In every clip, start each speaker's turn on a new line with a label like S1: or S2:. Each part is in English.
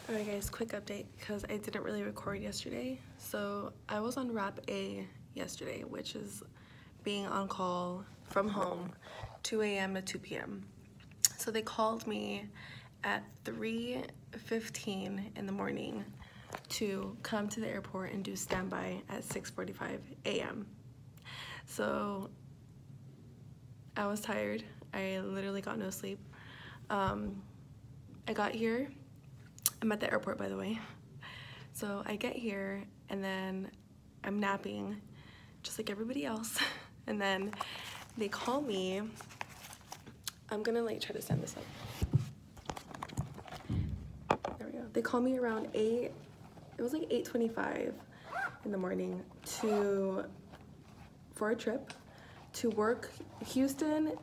S1: Alright guys, quick update because I didn't really record yesterday. So I was on wrap A yesterday, which is being on call from home 2 a.m. to 2 p.m. So they called me at 3:15 in the morning to come to the airport and do standby at 6:45 a.m. So I was tired. I literally got no sleep. I got here. I'm at the airport, by the way. So I get here and then I'm napping just like everybody else. And then they call me. I'm gonna like try to stand this up. There we go. They call me around 8, it was like 8:25 in the morning for a trip to work Houston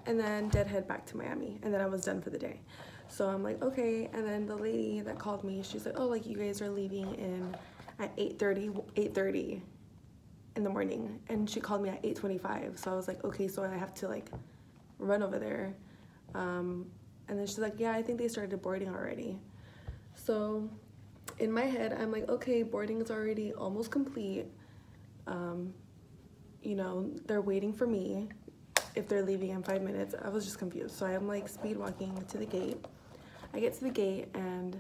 S1: and then deadhead back to Miami, and then I was done for the day. So I'm like, okay. And then the lady that called me, she's like, oh, like you guys are leaving in at 8:30 in the morning. And she called me at 8:25. So I was like, okay, so I have to like run over there. And then she's like, yeah, I think they started boarding already. So in my head, I'm like, okay, boarding is already almost complete. You know, they're waiting for me if they're leaving in 5 minutes. I was just confused. So I'm like speed walking to the gate. I get to the gate and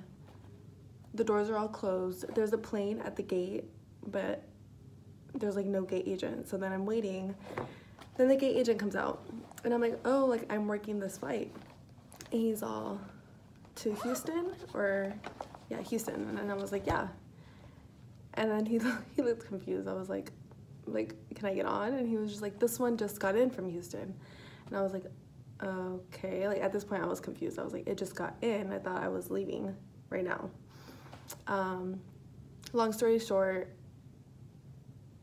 S1: the doors are all closed. There's a plane at the gate, but there's like no gate agent. So then I'm waiting. Then the gate agent comes out and I'm like, oh, like I'm working this flight. And he's all, to Houston? Or, yeah, Houston. And then I was like, yeah. And then he looked confused. I was like, can I get on? And he was just like, this one just got in from Houston. And I was like, okay. Like at this point I was confused. I was like, it just got in. I thought I was leaving right now. Long story short,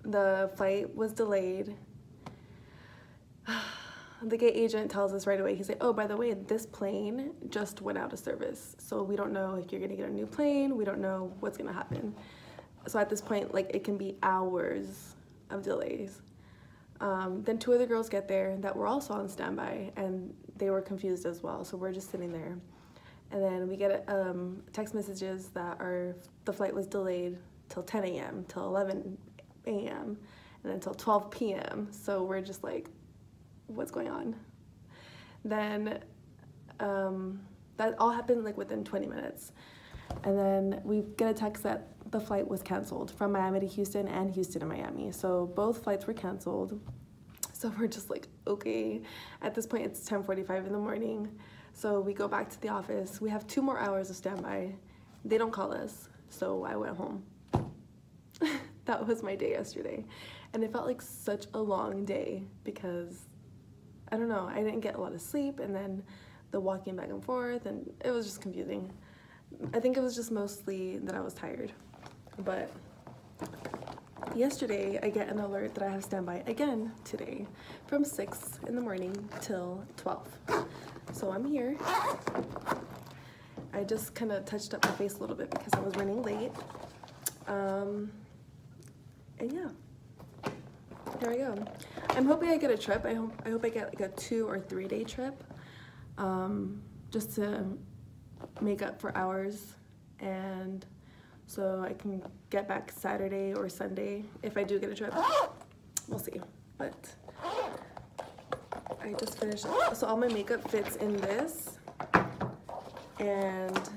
S1: the flight was delayed. The gate agent tells us right away, he's like, oh, by the way, this plane just went out of service. So we don't know if you're gonna get a new plane. We don't know what's gonna happen. So at this point, like it can be hours of delays. Then 2 other girls get there that were also on standby and they were confused as well. So we're just sitting there. And then we get text messages that the flight was delayed till 10 a.m., till 11 a.m., and then till 12 p.m. So we're just like, what's going on? Then that all happened like within 20 minutes. And then we get a text that the flight was canceled from Miami to Houston and Houston to Miami. So both flights were canceled. So we're just like, okay. At this point, it's 10:45 in the morning. So we go back to the office. We have 2 more hours of standby. They don't call us. So I went home. That was my day yesterday. And it felt like such a long day because, I don't know, I didn't get a lot of sleep, and then the walking back and forth, and it was just confusing. I think it was just mostly that I was tired. But yesterday I get an alert that I have standby again today from 6 in the morning till 12. So I'm here. I just kind of touched up my face a little bit because I was running late. And yeah, there we go. I'm hoping I get a trip. I hope I get like a 2 or 3 day trip, just to make up for hours, and so I can get back Saturday or Sunday if I do get a trip. We'll see. But I just finished, so all my makeup fits in this and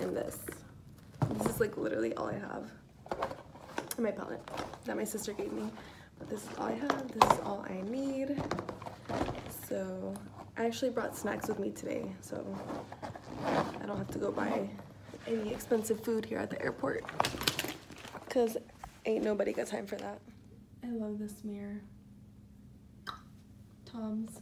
S1: in this. This is like literally all I have in my palette that my sister gave me. But this is all I have. This is all I need. So I actually brought snacks with me today, so I don't have to go buy any expensive food here at the airport because ain't nobody got time for that. I love this mirror. Tom's.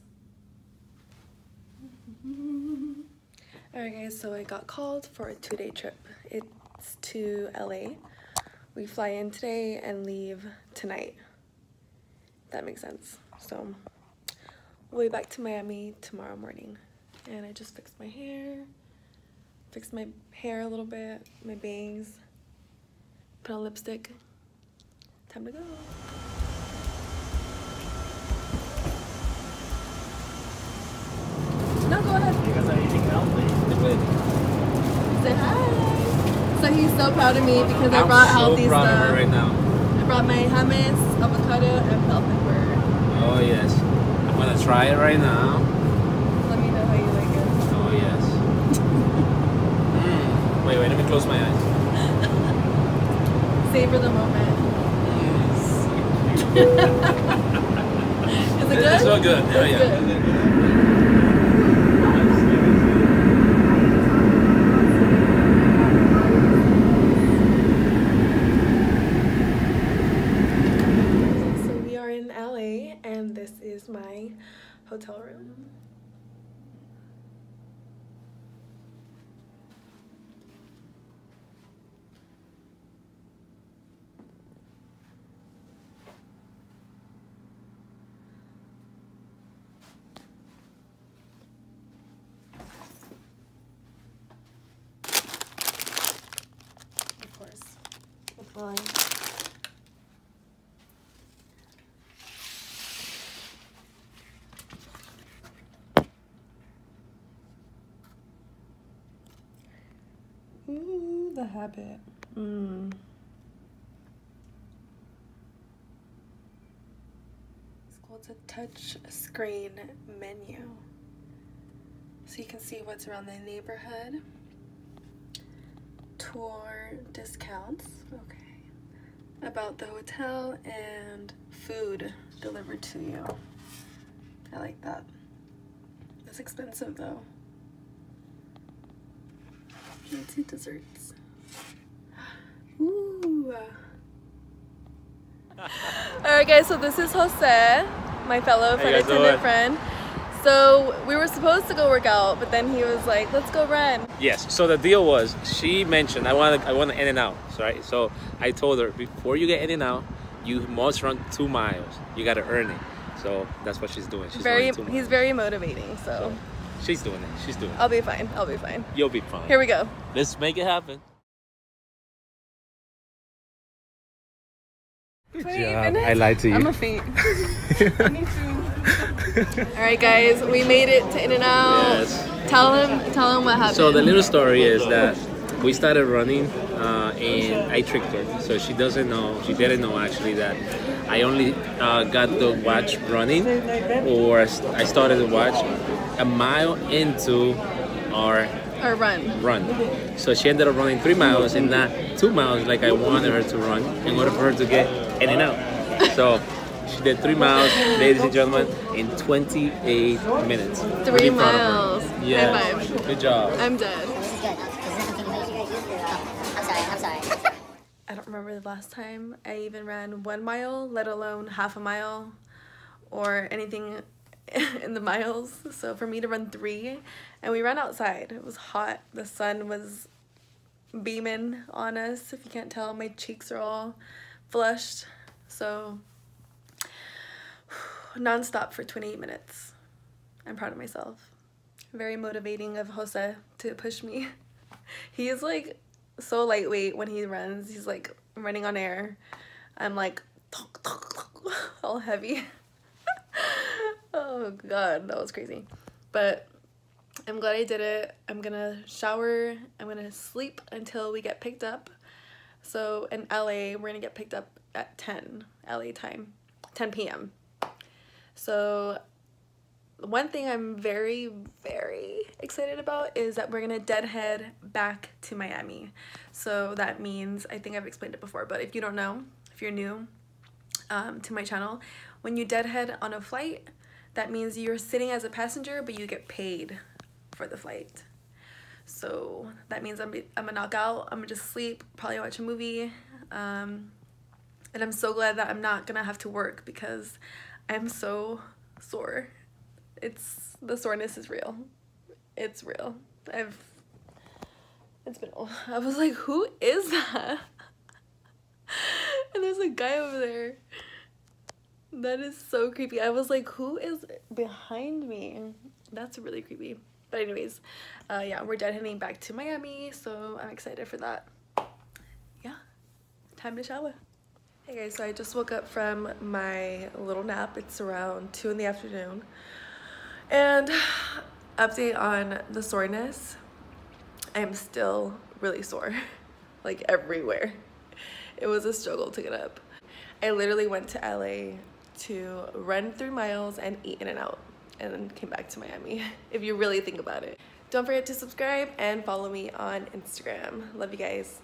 S1: Alright guys, so I got called for a 2-day trip. It's to LA. We fly in today and leave tonight. If that makes sense. So we'll be back to Miami tomorrow morning. And I just fixed my hair a little bit, my bangs, put on lipstick. Time to go. No, go ahead.
S2: You guys are eating now, please.
S1: God, he's so proud of me because I brought healthy
S2: proud
S1: stuff.
S2: of her right now.
S1: I brought my hummus, avocado, and bell pepper.
S2: Oh yes. I'm gonna try it right now.
S1: Let me know how you like it.
S2: Oh yes. Wait, let me close my eyes.
S1: Savor the moment. Is it good?
S2: It's so good. Yeah, yeah.
S1: Good. So we are in LA and this is my hotel room. Of course, with wine. Ooh, the habit. It's called a touch screen menu. So you can see what's around the neighborhood. Tour discounts, okay. About the hotel and food delivered to you. I like that. It's expensive though. Fancy desserts. Ooh. Alright guys, so this is Jose, my fellow flight attendant friend. So we were supposed to go work out, but then he was like, let's go run.
S2: Yes, so the deal was, she mentioned, I want to in and out, right? So I told her, before you get in and out, you must run 2 miles. You got to earn it. So that's what she's doing. She's running 2 miles.
S1: He's very motivating, so.
S2: She's doing it. She's doing it.
S1: I'll be fine. I'll be fine.
S2: You'll be fine.
S1: Here we go.
S2: Let's make it happen. Good job. I lied to you.
S1: I'm a faint. Alright guys, we made it to In-N-Out.
S2: Yes.
S1: Tell him what happened.
S2: So the little story is that we started running and I tricked her. So she didn't know actually that I only got the watch running, or I started to watch a mile into our run. So she ended up running 3 miles and not 2 miles like I wanted her to run in order for her to get in and out. So she did 3 miles, ladies and gentlemen, in 28 minutes.
S1: 3 miles.
S2: Yeah.
S1: High five.
S2: Good job.
S1: I'm dead.
S3: This is good. I'm sorry.
S1: I don't remember the last time I even ran 1 mile, let alone half a mile or anything in the miles. So for me to run 3, and we ran outside. It was hot. The sun was beaming on us. If you can't tell, my cheeks are all flushed. So non-stop for 28 minutes. I'm proud of myself. Very motivating of Jose to push me. He is like so lightweight when he runs. He's like running on air. I'm like all heavy. Oh god, that was crazy. But I'm glad I did it. I'm gonna shower. I'm gonna sleep until we get picked up. So in LA, we're gonna get picked up at 10 LA time, 10 p.m. So one thing I'm very, very excited about is that we're gonna deadhead back to Miami. So that means, I think I've explained it before, but if you don't know, if you're new to my channel, when you deadhead on a flight, that means you're sitting as a passenger, but you get paid for the flight. So that means I'm gonna knock out, I'm gonna just sleep, probably watch a movie, and I'm so glad that I'm not gonna have to work because I'm so sore. The soreness is real. It's real. I was like, who is that? And there's a guy over there. That is so creepy. I was like, who is behind me? That's really creepy. But anyways, yeah, we're deadheading back to Miami, so I'm excited for that. Yeah, time to shower. Hey guys, so I just woke up from my little nap. It's around 2 in the afternoon. And update on the soreness. I am still really sore. like everywhere. It was a struggle to get up. I literally went to LA to run 3 miles and eat In-N-Out and then came back to Miami, if you really think about it. Don't forget to subscribe and follow me on Instagram. Love you guys.